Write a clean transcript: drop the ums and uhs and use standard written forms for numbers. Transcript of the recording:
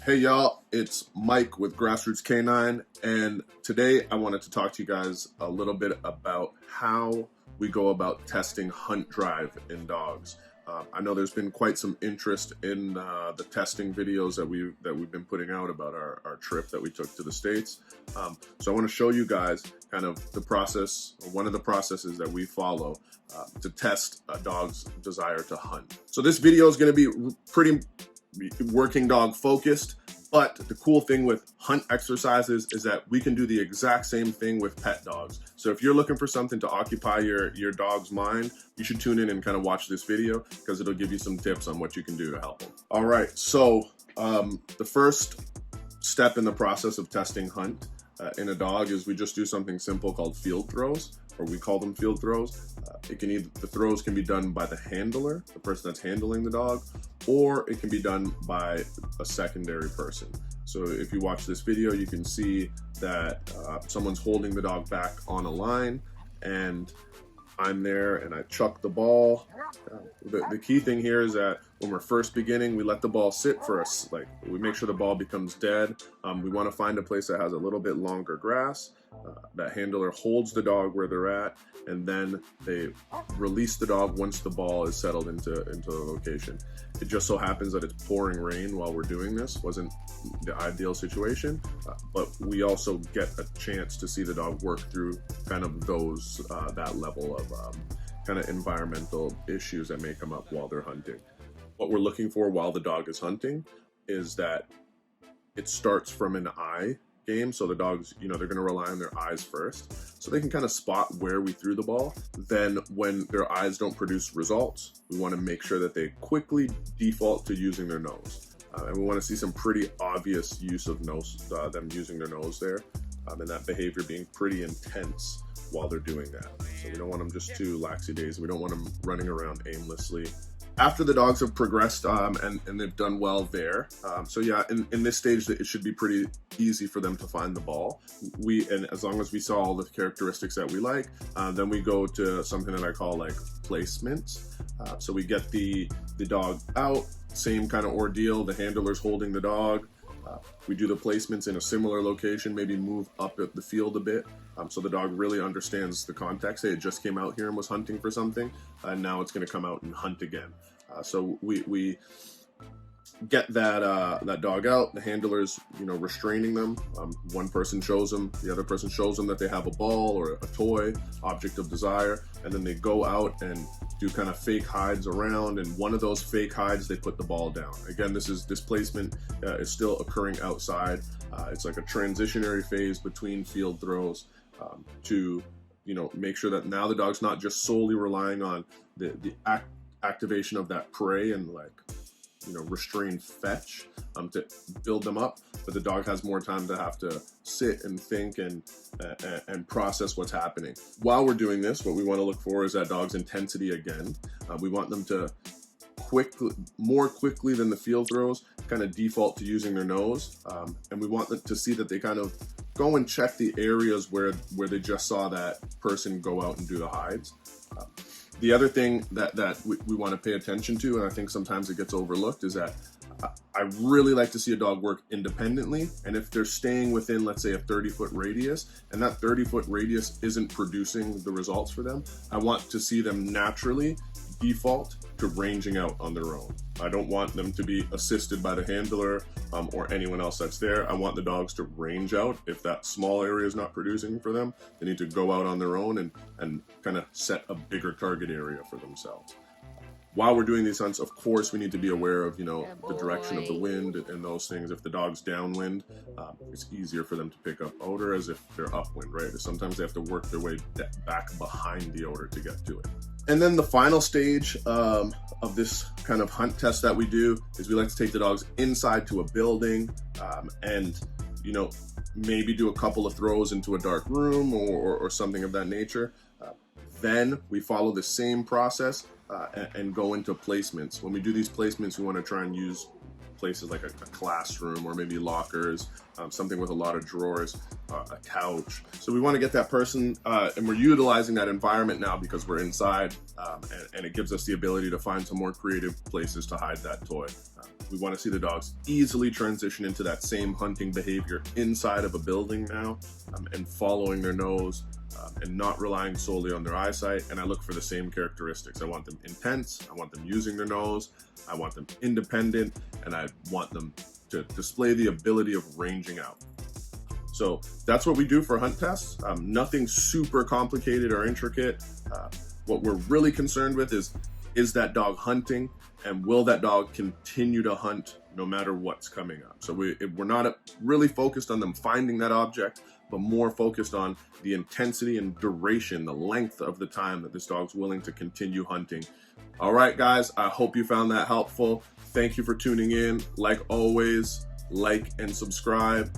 Hey y'all, it's Mike with Grassroots K9, and today I wanted to talk to you guys a little bit about how we go about testing hunt drive in dogs. I know there's been quite some interest in the testing videos that we've been putting out about our trip that we took to the States. So I want to show you guys kind of the process, or one of the processes that we follow to test a dog's desire to hunt. So this video is going to be pretty working dog focused, but the cool thing with hunt exercises is that we can do the exact same thing with pet dogs. So if you're looking for something to occupy your dog's mind, you should tune in and kind of watch this video because it'll give you some tips on what you can do to help them. All right, so the first step in the process of testing hunt in a dog is we just do something simple called field throws, or we call them field throws. The throws can be done by the handler, the person that's handling the dog, or it can be done by a secondary person. So if you watch this video, you can see that someone's holding the dog back on a line, and I'm there and I chuck the ball. The key thing here is that when we're first beginning, we let the ball sit for us. Like, we make sure the ball becomes dead. We want to find a place that has a little bit longer grass. That handler holds the dog where they're at, and then they release the dog once the ball is settled into the location. It just so happens that it's pouring rain while we're doing this. Wasn't the ideal situation, but we also get a chance to see the dog work through kind of those that level of kind of environmental issues that may come up while they're hunting. What we're looking for while the dog is hunting is that it starts from an eye game. So the dogs, they're going to rely on their eyes first, so they can kind of spot where we threw the ball. Then when their eyes don't produce results, we want to make sure that they quickly default to using their nose. And we want to see some pretty obvious use of them using their nose there, and that behavior being pretty intense while they're doing that. So we don't want them just too laxy-daisy. We don't want them running around aimlessly. After the dogs have progressed and they've done well there, so yeah, in this stage, it should be pretty easy for them to find the ball. And as long as we saw all the characteristics that we like, then we go to something that I call like placements. So we get the dog out, same kind of ordeal. The handler's holding the dog. We do the placements in a similar location, maybe move up at the field a bit, so the dog really understands the context. Say it just came out here and was hunting for something, and now it's going to come out and hunt again. So we get that dog out. The handler's restraining them. One person shows them, the other person shows them that they have a ball or a toy, object of desire, and then they go out and do kind of fake hides around, and one of those fake hides, they put the ball down. Again, this placement is still occurring outside. It's like a transitionary phase between field throws to make sure that now the dog's not just solely relying on the activation of that prey and restrained fetch to build them up, but the dog has more time to have to sit and think and process what's happening. While we're doing this, what we want to look for is that dog's intensity again. We want them to more quickly than the field throws, kind of default to using their nose, and we want them to see that they kind of go and check the areas where they just saw that person go out and do the hides. The other thing that we want to pay attention to, and I think sometimes it gets overlooked, is that I really like to see a dog work independently. And if they're staying within, let's say, a 30-foot radius, and that 30-foot radius isn't producing the results for them, I want to see them naturally default to ranging out on their own. I don't want them to be assisted by the handler or anyone else that's there. I want the dogs to range out. If that small area is not producing for them, they need to go out on their own and kind of set a bigger target area for themselves. While we're doing these hunts, of course, we need to be aware of, the direction of the wind and those things. If the dog's downwind, it's easier for them to pick up odor as if they're upwind, right? Sometimes they have to work their way back behind the odor to get to it. And then the final stage of this kind of hunt test that we do is we like to take the dogs inside to a building and, maybe do a couple of throws into a dark room or something of that nature. Then we follow the same process and go into placements. When we do these placements, we want to try and use places like a classroom or maybe lockers, something with a lot of drawers, a couch. So we want to get that person, and we're utilizing that environment now because we're inside, and it gives us the ability to find some more creative places to hide that toy. We want to see the dogs easily transition into that same hunting behavior inside of a building now, and following their nose, and not relying solely on their eyesight. And I look for the same characteristics. I want them intense, I want them using their nose, I want them independent, and I want them to display the ability of ranging out. So that's what we do for hunt tests. Nothing super complicated or intricate. What we're really concerned with is that dog hunting, and will that dog continue to hunt no matter what's coming up? So we're not really focused on them finding that object, but more focused on the intensity and duration, the length of the time that this dog's willing to continue hunting. All right, guys, I hope you found that helpful. Thank you for tuning in. Like always, like and subscribe.